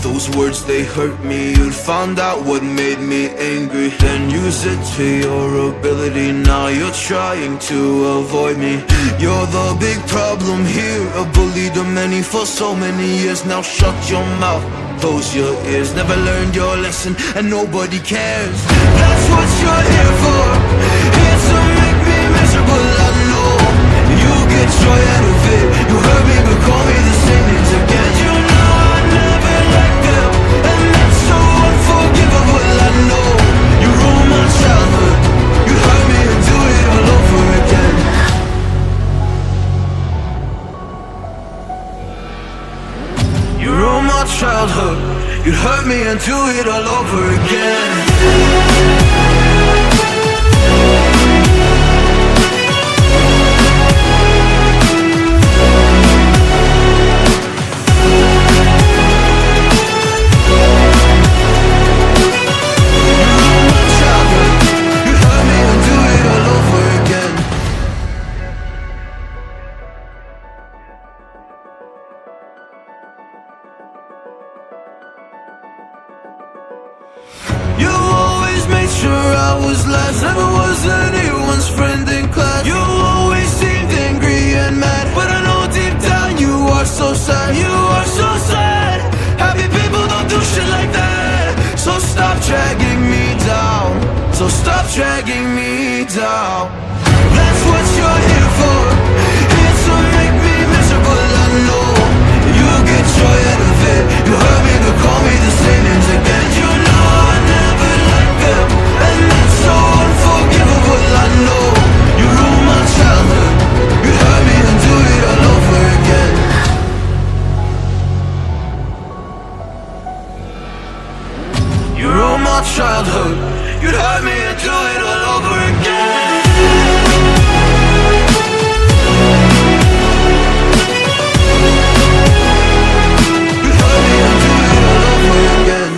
Those words, they hurt me. You'd found out what made me angry, then use it to your ability. Now you're trying to avoid me. You're the big problem here, a bully to many for so many years. Now shut your mouth, close your ears. Never learned your lesson and nobody cares. That's what you're here for, here to make me miserable. I know you get joy out of it. You hurt me but call me the same names again. You know I never liked them, and that's so unforgivable. I know you ruined my childhood. You hurt me and do it all over again. You ruined my childhood. You hurt me and do it all over again. Never was anyone's friend in class. You always seemed angry and mad, but I know deep down you are so sad. You are so sad. Happy people don't do shit like that. So stop dragging me down. So stop dragging me down. That's what you're here for, here to make me miserable. I know you get joy out of it. You hurt me but call me the same names again. You know I never liked them, and that's so unforgivable. I know you ruined my childhood. You hurt me and do it all over again. You ruined my childhood. You hurt me and do it all over again. You hurt me and do it all over again.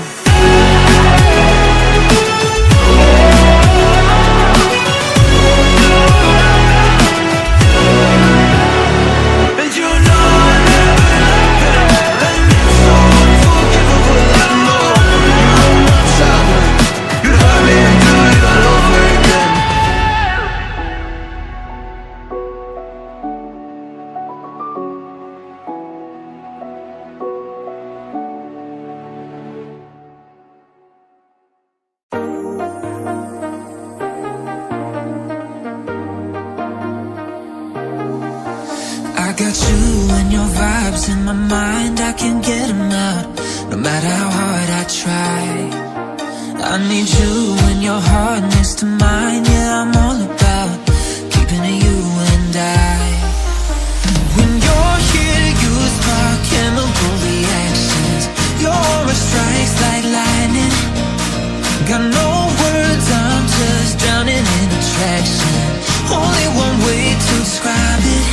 Got you and your vibes in my mind, I can't get them out, no matter how hard I try. I need you and your heart next to mine. Yeah, I'm all about keeping it you and I. When you're here, you spark chemical reactions. Your aura strikes like lightning. Got no words, I'm just drowning in attraction. Only one way to describe it.